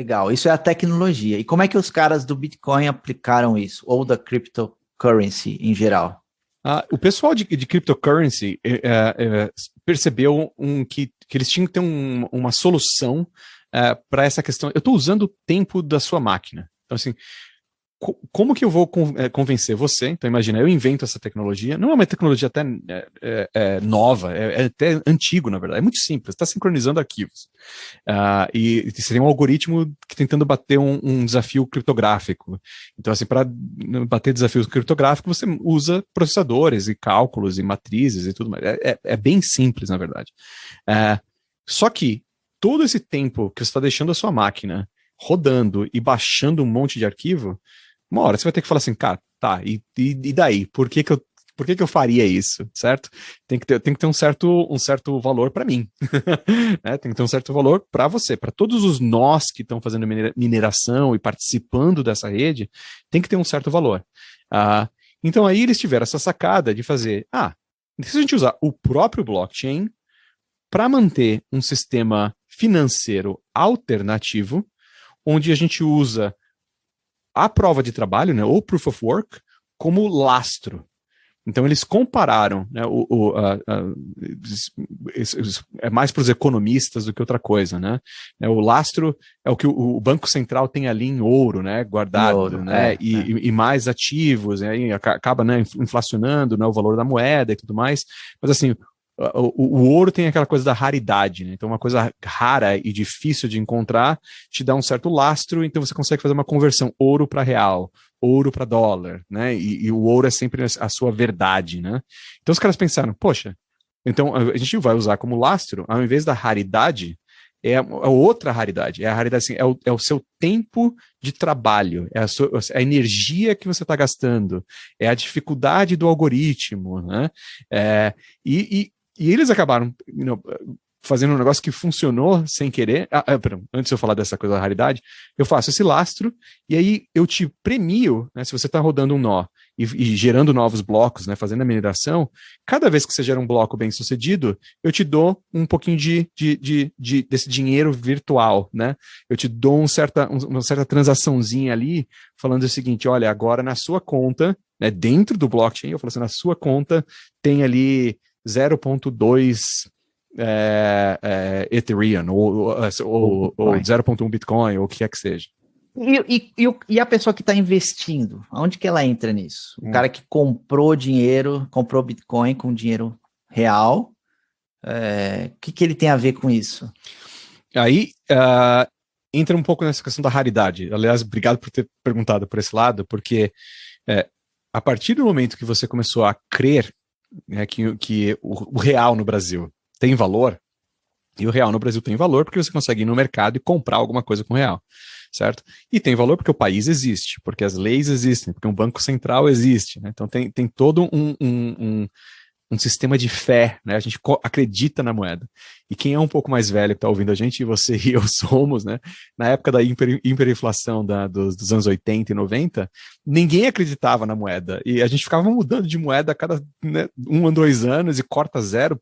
Legal, isso é a tecnologia. E como é que os caras do Bitcoin aplicaram isso? Ou da cryptocurrency em geral? O pessoal de cryptocurrency percebeu que eles tinham que ter uma solução para essa questão. Eu estou usando o tempo da sua máquina. Então, assim, como que eu vou convencer você? Então, imagina, eu invento essa tecnologia. Não é uma tecnologia até nova, é até antigo, na verdade. É muito simples, está sincronizando arquivos. E seria um algoritmo tentando bater um desafio criptográfico. Então, assim, para bater desafios criptográficos, você usa processadores e cálculos e matrizes e tudo mais. É bem simples, na verdade. Só que todo esse tempo que você está deixando a sua máquina rodando e baixando um monte de arquivo, uma hora você vai ter que falar assim, cara, tá, e daí? Por que eu faria isso, certo? Tem que ter um certo valor para mim. Né? Tem que ter um certo valor para você, para todos os nós que estão fazendo mineração e participando dessa rede, tem que ter um certo valor. Então aí eles tiveram essa sacada de fazer, se a gente usar o próprio blockchain para manter um sistema financeiro alternativo, onde a gente usa a prova de trabalho, né, ou proof of work, como lastro. Então eles compararam, né, é mais para os economistas do que outra coisa, né? O lastro é o que o Banco Central tem ali em ouro, né, guardado, Em ouro, né, e mais ativos, né, e acaba, né, inflacionando, né, o valor da moeda e tudo mais. Mas assim, o ouro tem aquela coisa da raridade, né? Então uma coisa rara e difícil de encontrar te dá um certo lastro, então você consegue fazer uma conversão ouro para real, ouro para dólar, né? E o ouro é sempre a sua verdade, né? Então os caras pensaram, poxa, então a gente vai usar como lastro, ao invés da raridade, é outra raridade. É a raridade, assim, é o seu tempo de trabalho, é a energia que você está gastando, é a dificuldade do algoritmo, né? E eles acabaram fazendo um negócio que funcionou sem querer. Perdão, antes de eu falar dessa coisa da raridade, eu faço esse lastro e aí eu te premio, né, se você está rodando um nó e gerando novos blocos, né, fazendo a mineração, cada vez que você gera um bloco bem sucedido, eu te dou um pouquinho desse dinheiro virtual, né? Eu te dou uma certa transaçãozinha ali, falando o seguinte, olha, agora na sua conta, né, dentro do blockchain, eu falo assim, na sua conta tem ali 0,2 Ethereum ou 0,1 Bitcoin, ou o que quer que seja. E a pessoa que está investindo, aonde que ela entra nisso? O cara que comprou dinheiro, comprou Bitcoin com dinheiro real, o que ele tem a ver com isso? Aí entra um pouco nessa questão da raridade. Aliás, obrigado por ter perguntado por esse lado, porque a partir do momento que você começou a crer, né, que o real no Brasil tem valor, e o real no Brasil tem valor porque você consegue ir no mercado e comprar alguma coisa com real, certo? E tem valor porque o país existe, porque as leis existem, porque um banco central existe, né? Então tem todo um sistema de fé, né? A gente acredita na moeda. E quem é um pouco mais velho que está ouvindo a gente, e você e eu somos, né? Na época da hiperinflação dos anos 80 e 90, ninguém acreditava na moeda. E a gente ficava mudando de moeda a cada 1 ou 2 anos, e corta zero,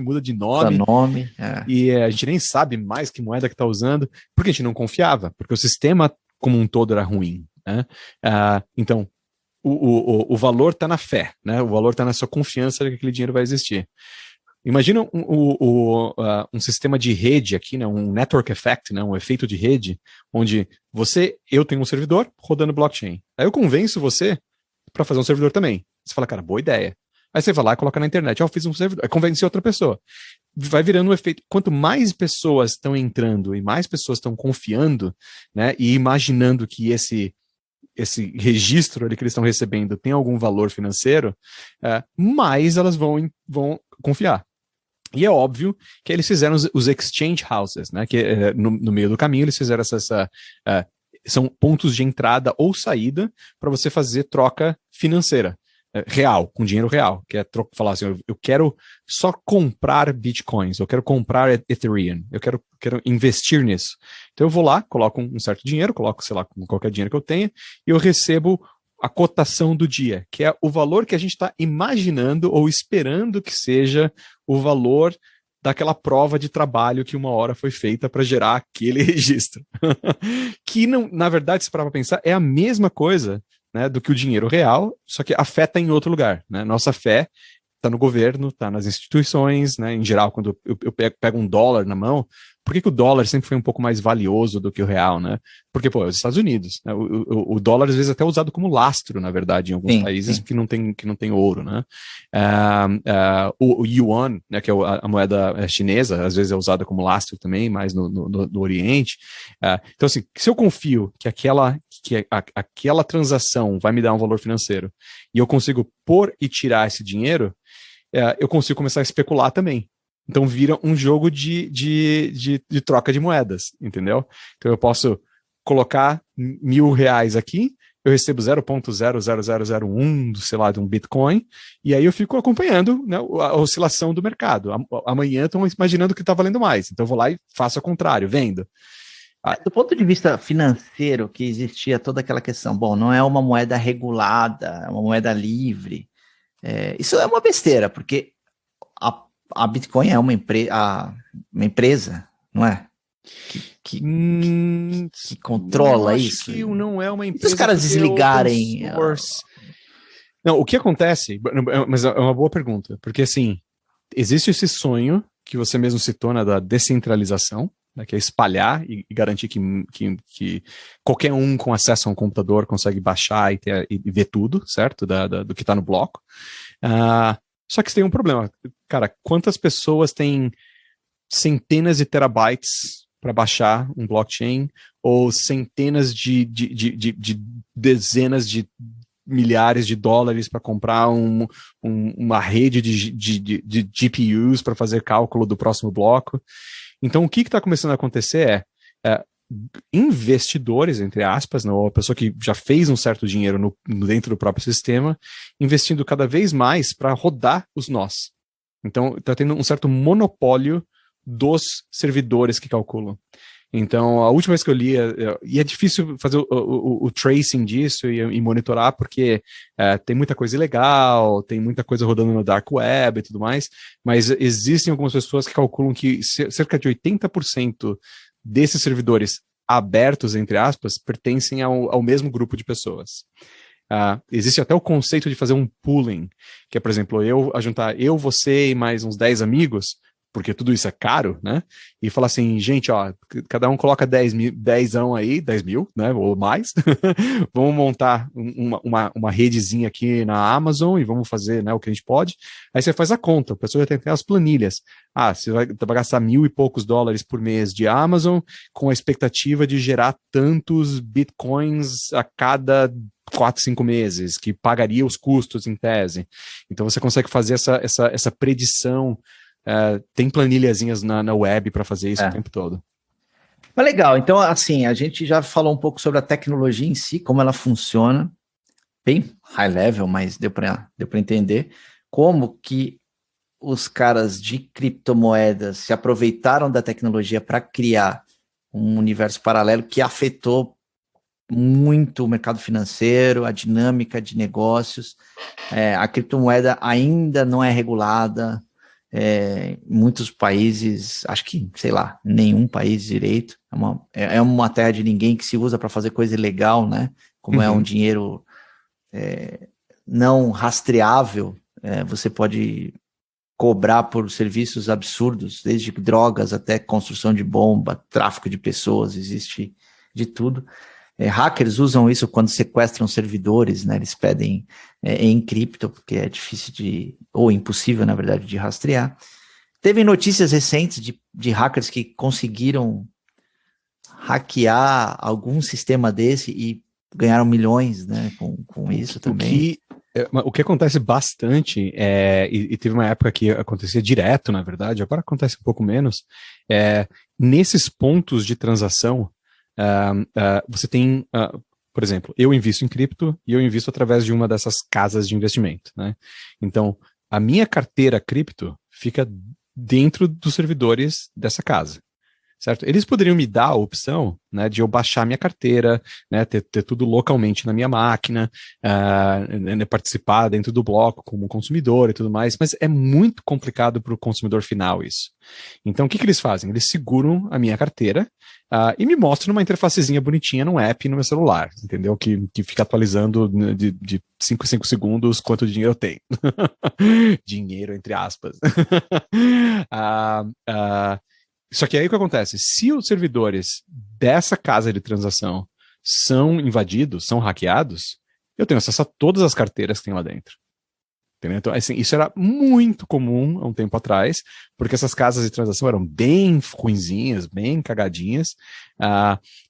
muda de nome. E a gente nem sabe mais que moeda que está usando, porque a gente não confiava, porque o sistema como um todo era ruim, né? Então, o valor está na fé, né? O valor está na sua confiança de que aquele dinheiro vai existir. Imagina um sistema de rede aqui, né? Um network effect, né? Um efeito de rede, onde eu tenho um servidor rodando blockchain. Aí eu convenço você para fazer um servidor também. Você fala, cara, boa ideia. Aí você vai lá e coloca na internet, eu fiz um servidor, aí convence outra pessoa. Vai virando um efeito. Quanto mais pessoas estão entrando e mais pessoas estão confiando, né? E imaginando que esse registro ali que eles estão recebendo tem algum valor financeiro, mais elas vão confiar. E é óbvio que eles fizeram os exchange houses, né? Que no meio do caminho eles fizeram são pontos de entrada ou saída para você fazer troca financeira. Real, com dinheiro real, que é falar assim, eu quero só comprar bitcoins, eu quero comprar Ethereum, eu quero investir nisso. Então eu vou lá, coloco um certo dinheiro, coloco, sei lá, qualquer dinheiro que eu tenha, e eu recebo a cotação do dia, que é o valor que a gente está imaginando ou esperando que seja o valor daquela prova de trabalho que uma hora foi feita para gerar aquele registro. Que, não, na verdade, se parar para pensar, é a mesma coisa, né, do que o dinheiro real, só que a fé está em outro lugar. Né? Nossa fé está no governo, está nas instituições, né? Em geral, quando eu pego um dólar na mão, por que o dólar sempre foi um pouco mais valioso do que o real, né? Porque, pô, os Estados Unidos, né? O dólar às vezes até é usado como lastro, na verdade, em alguns países que não tem ouro, né? O yuan, né, que é a moeda chinesa, às vezes é usada como lastro também, mais no Oriente. Então, assim, se eu confio que aquela transação vai me dar um valor financeiro e eu consigo pôr e tirar esse dinheiro, eu consigo começar a especular também. Então vira um jogo de troca de moedas, entendeu? Então eu posso colocar R$ 1.000 aqui, eu recebo 0,00001, sei lá, de um Bitcoin, e aí eu fico acompanhando, né, a oscilação do mercado. Amanhã estão imaginando que está valendo mais, então eu vou lá e faço o contrário, vendo. Do ponto de vista financeiro, que existia toda aquela questão, bom, não é uma moeda regulada, é uma moeda livre. Isso é uma besteira, porque a Bitcoin é uma empresa, não é? Que controla isso. Acho que não é uma empresa. E se os caras desligarem. Não, o que acontece, mas é uma boa pergunta, porque assim, existe esse sonho que você mesmo citou, né, da descentralização, né, que é espalhar e garantir que qualquer um com acesso a um computador consegue baixar e ver tudo, certo? Do que está no bloco. Só que tem um problema. Cara, quantas pessoas têm centenas de terabytes para baixar um blockchain ou centenas de dezenas de milhares de dólares para comprar uma rede de GPUs para fazer cálculo do próximo bloco? Então, o que está começando a acontecer é investidores, entre aspas, não, a pessoa que já fez um certo dinheiro dentro do próprio sistema, investindo cada vez mais para rodar os nós. Então, está tendo um certo monopólio dos servidores que calculam. Então, a última vez que eu li, e é difícil fazer o tracing disso e monitorar, porque tem muita coisa ilegal, tem muita coisa rodando no dark web e tudo mais, mas existem algumas pessoas que calculam que cerca de 80% desses servidores abertos, entre aspas, pertencem ao mesmo grupo de pessoas. Existe até o conceito de fazer um pooling, que é, por exemplo, juntar você e mais uns 10 amigos, porque tudo isso é caro, né? E falar assim, gente, ó, cada um coloca 10 mil, né? Ou mais. Vamos montar uma redezinha aqui na Amazon e vamos fazer, né, o que a gente pode. Aí você faz a conta, a pessoa já tem até as planilhas. Você vai gastar $1.000 e poucos por mês de Amazon, com a expectativa de gerar tantos bitcoins a cada 4, 5 meses, que pagaria os custos em tese. Então você consegue fazer essa predição. Tem planilhazinhas na web para fazer isso o tempo todo. Mas legal, então assim, a gente já falou um pouco sobre a tecnologia em si, como ela funciona, bem high level, mas deu para entender como que os caras de criptomoedas se aproveitaram da tecnologia para criar um universo paralelo que afetou muito o mercado financeiro, a dinâmica de negócios. A criptomoeda ainda não é regulada, em muitos países, acho que, sei lá, nenhum país direito, é uma terra de ninguém que se usa para fazer coisa ilegal, né? Como é um dinheiro não rastreável, você pode cobrar por serviços absurdos, desde drogas até construção de bomba, tráfico de pessoas, existe de tudo. Hackers usam isso quando sequestram servidores, né? Eles pedem em cripto, porque é difícil ou impossível, na verdade, de rastrear. Teve notícias recentes de hackers que conseguiram hackear algum sistema desse e ganharam milhões, né, com isso também. O que acontece bastante, e teve uma época que acontecia direto, na verdade, agora acontece um pouco menos, nesses pontos de transação, você tem, por exemplo, eu invisto em cripto e eu invisto através de uma dessas casas de investimento, né? Então, a minha carteira cripto fica dentro dos servidores dessa casa. certo? Eles poderiam me dar a opção, né, de eu baixar minha carteira, né, ter tudo localmente na minha máquina, participar dentro do bloco como consumidor e tudo mais, mas é muito complicado para o consumidor final isso. Então, o que eles fazem? Eles seguram a minha carteira e me mostram uma interfacezinha bonitinha num app no meu celular, entendeu? Que fica atualizando de 5 em 5 segundos quanto dinheiro eu tenho. Dinheiro, entre aspas. Só que aí o que acontece? Se os servidores dessa casa de transação são invadidos, são hackeados, eu tenho acesso a todas as carteiras que tem lá dentro. Entendeu? Então, assim, isso era muito comum há um tempo atrás, porque essas casas de transação eram bem ruinzinhas, bem cagadinhas.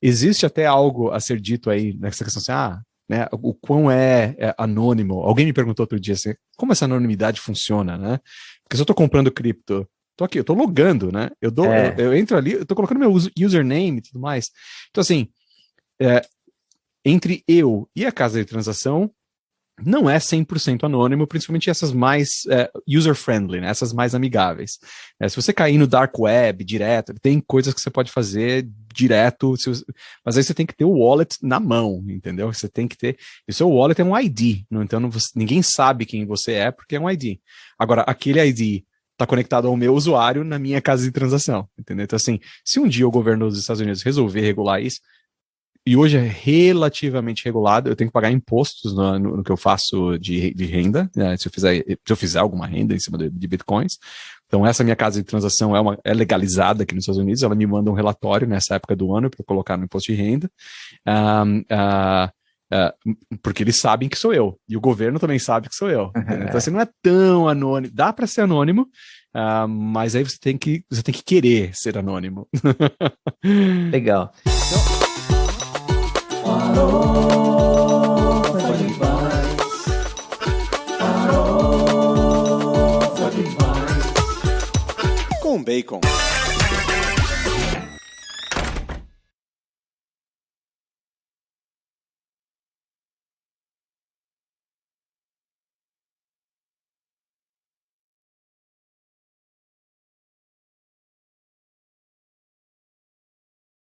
Existe até algo a ser dito aí nessa questão assim, né, o quão é anônimo. Alguém me perguntou outro dia assim, como essa anonimidade funciona, né? Porque se eu estou comprando cripto, tô aqui, eu tô logando, né? Eu entro ali, eu tô colocando meu username e tudo mais. Então, assim, entre eu e a casa de transação, não é 100% anônimo, principalmente essas mais user-friendly, né? Essas mais amigáveis. Se você cair no dark web direto, tem coisas que você pode fazer direto, mas aí você tem que ter o wallet na mão, entendeu? Você tem que ter... E o seu wallet é um ID, então ninguém sabe quem você é, porque é um ID. Agora, aquele ID está conectado ao meu usuário na minha casa de transação, entendeu? Então, assim, se um dia o governo dos Estados Unidos resolver regular isso, e hoje é relativamente regulado, eu tenho que pagar impostos no que eu faço de renda, né, se eu fizer alguma renda em cima de bitcoins. Então, essa minha casa de transação é legalizada aqui nos Estados Unidos, ela me manda um relatório nessa época do ano para eu colocar no imposto de renda. Porque eles sabem que sou eu, e o governo também sabe que sou eu. Então, assim, não é tão anônimo, dá para ser anônimo, mas aí você tem que querer ser anônimo. Legal. Com bacon.